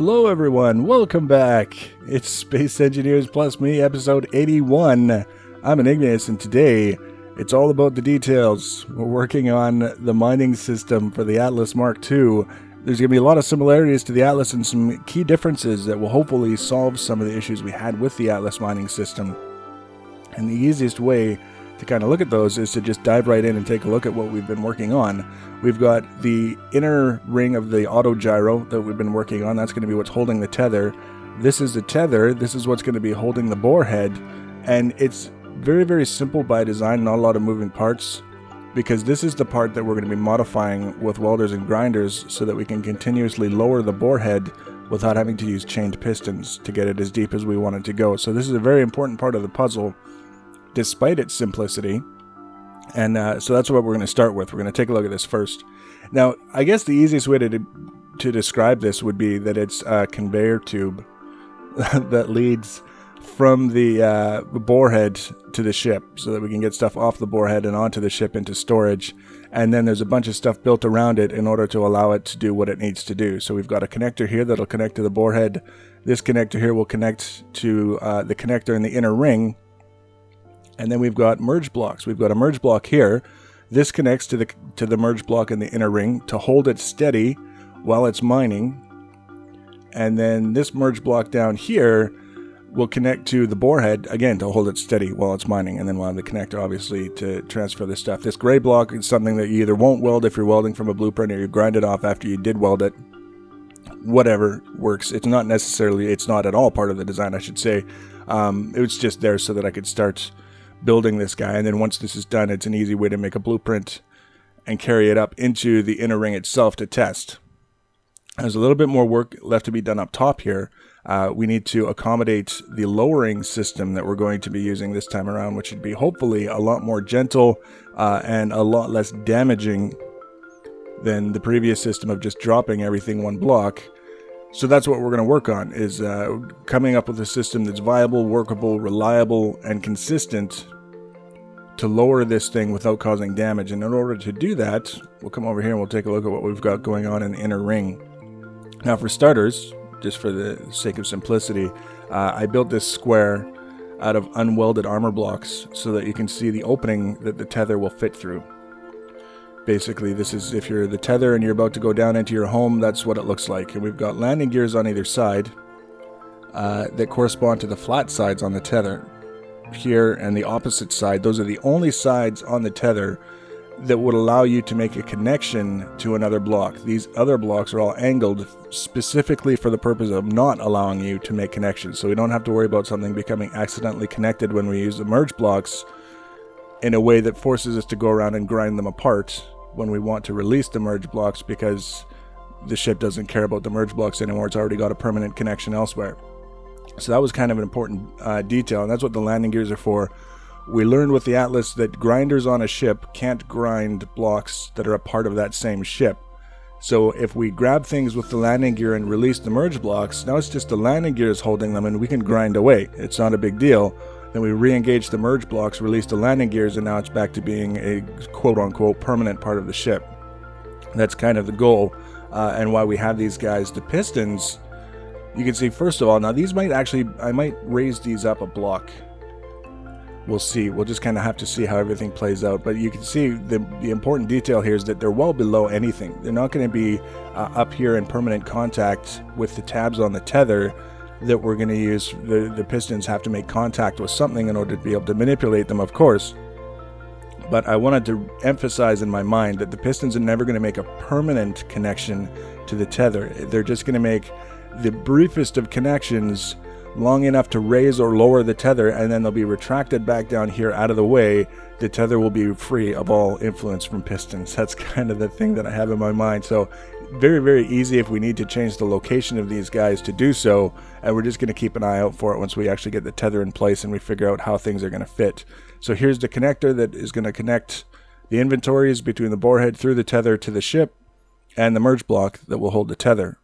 Hello everyone, welcome back. It's Space Engineers Plus Me, episode 81. I'm Igneous, and today it's all about the details. We're working on the mining system for the Atlas Mark II. There's going to be a lot of similarities to the Atlas and some key differences that will hopefully solve some of the issues we had with the Atlas mining system. And the easiest way to kind of look at those is to just dive right in and take a look at what we've been working on. We've got the inner ring of the auto gyro that we've been working on. That's going to be what's holding the tether. This is the tether. This is what's going to be holding the bore head. And it's very, very simple by design, not a lot of moving parts, because this is the part that we're going to be modifying with welders and grinders so that we can continuously lower the bore head without having to use chained pistons to get it as deep as we want it to go. So this is a very important part of the puzzle, despite its simplicity. And so that's what we're going to start with. We're going to take a look at this first. Now, I guess the easiest way to describe this would be that it's a conveyor tube that leads from the borehead to the ship so that we can get stuff off the borehead and onto the ship into storage. And then there's a bunch of stuff built around it in order to allow it to do what it needs to do. So we've got a connector here that'll connect to the borehead. This connector here will connect to the connector in the inner ring. And then we've got merge blocks. We've got a merge block here. This connects to the merge block in the inner ring to hold it steady while it's mining. And then this merge block down here will connect to the borehead, again, to hold it steady while it's mining. And then we'll have the connector, obviously, to transfer this stuff. This gray block is something that you either won't weld if you're welding from a blueprint, or you grind it off after you did weld it. Whatever works. It's not at all part of the design, I should say. It was just there so that I could start building this guy, and then once this is done, it's an easy way to make a blueprint and carry it up into the inner ring itself to test. There's a little bit more work left to be done up top here. We need to accommodate the lowering system that we're going to be using this time around, which should be hopefully a lot more gentle and a lot less damaging than the previous system of just dropping everything one block. So that's what we're going to work on, is coming up with a system that's viable, workable, reliable, and consistent to lower this thing without causing damage. And in order to do that, we'll come over here and we'll take a look at what we've got going on in the inner ring. Now, for starters, just for the sake of simplicity, I built this square out of unwelded armor blocks so that you can see the opening that the tether will fit through. Basically, this is if you're the tether and you're about to go down into your home, that's what it looks like. And we've got landing gears on either side that correspond to the flat sides on the tether. Here and the opposite side, those are the only sides on the tether that would allow you to make a connection to another block. These other blocks are all angled specifically for the purpose of not allowing you to make connections. So we don't have to worry about something becoming accidentally connected when we use the merge blocks in a way that forces us to go around and grind them apart when we want to release the merge blocks, because the ship doesn't care about the merge blocks anymore. It's already got a permanent connection elsewhere. So that was kind of an important detail, and that's what the landing gears are for. We learned with the Atlas that grinders on a ship can't grind blocks that are a part of that same ship. So if we grab things with the landing gear and release the merge blocks, now it's just the landing gears holding them and we can grind away. It's not a big deal. Then we re-engage the merge blocks, release the landing gears, and now it's back to being a quote-unquote permanent part of the ship. That's kind of the goal, and why we have these guys. The pistons, you can see, first of all, now these I might raise these up a block. We'll see. We'll just kind of have to see how everything plays out. But you can see the important detail here is that they're well below anything. They're not going to be up here in permanent contact with the tabs on the tether that we're going to use. The pistons have to make contact with something in order to be able to manipulate them, of course. But I wanted to emphasize in my mind that the pistons are never going to make a permanent connection to the tether. They're just going to make the briefest of connections long enough to raise or lower the tether, and then they'll be retracted back down here out of the way. The tether will be free of all influence from pistons. That's kind of the thing that I have in my mind. So very, very easy if we need to change the location of these guys to do so, and we're just going to keep an eye out for it once we actually get the tether in place and we figure out how things are going to fit. So here's the connector that is going to connect the inventories between the borehead through the tether to the ship, and the merge block that will hold the tether.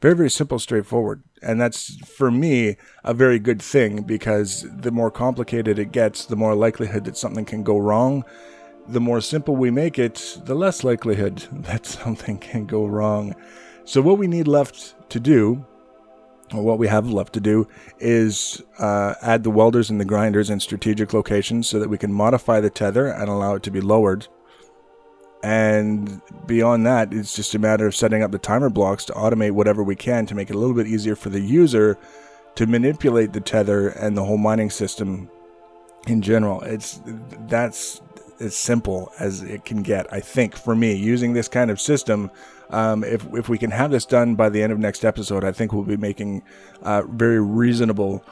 Very, very simple, straightforward. And that's, for me, a very good thing, because the more complicated it gets, the more likelihood that something can go wrong. The more simple we make it, the less likelihood that something can go wrong. So what we need left to do, or what we have left to do, is add the welders and the grinders in strategic locations so that we can modify the tether and allow it to be lowered. And beyond that, it's just a matter of setting up the timer blocks to automate whatever we can to make it a little bit easier for the user to manipulate the tether and the whole mining system in general. That's as simple as it can get, I think, for me, using this kind of system. If we can have this done by the end of next episode, I think we'll be making very reasonable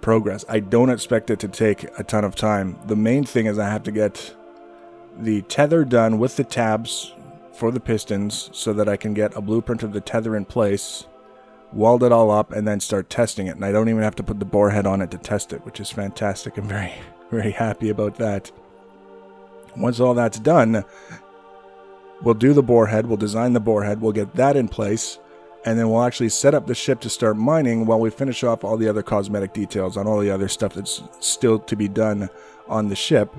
progress. I don't expect it to take a ton of time. The main thing is I have to get the tether done with the tabs for the pistons so that I can get a blueprint of the tether in place, weld it all up, and then start testing it. And I don't even have to put the bore head on it to test it, which is fantastic. I'm very, very happy about that. Once all that's done, we'll do the bore head, we'll design the bore head, we'll get that in place, and then we'll actually set up the ship to start mining while we finish off all the other cosmetic details on all the other stuff that's still to be done on the ship.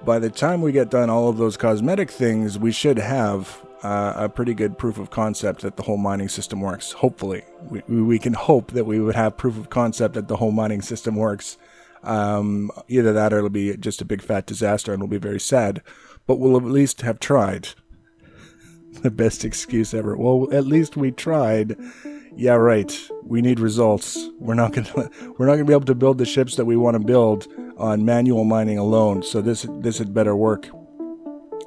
By the time we get done all of those cosmetic things, we should have a pretty good proof of concept that the whole mining system works. Hopefully. We can hope that we would have proof of concept that the whole mining system works. Either that or it'll be just a big fat disaster and we'll be very sad. But we'll at least have tried. The best excuse ever. Well, at least we tried. Yeah, right. We need results. We're not gonna be able to build the ships that we want to build on manual mining alone. So this had better work.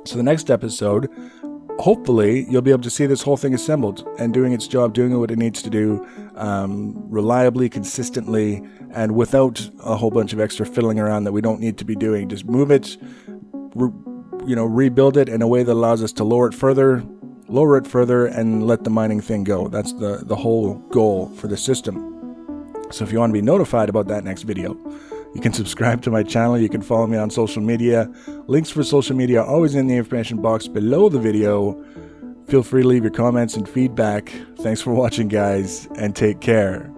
So the next episode, hopefully, you'll be able to see this whole thing assembled and doing its job, doing what it needs to do, reliably, consistently, and without a whole bunch of extra fiddling around that we don't need to be doing. Just move it, rebuild it in a way that allows us to lower it further, and let the mining thing go. That's the whole goal for the system. So if you want to be notified about that next video, you can subscribe to my channel. You can follow me on social media. Links for social media are always in the information box below the video. Feel free to leave your comments and feedback. Thanks for watching, guys, and take care.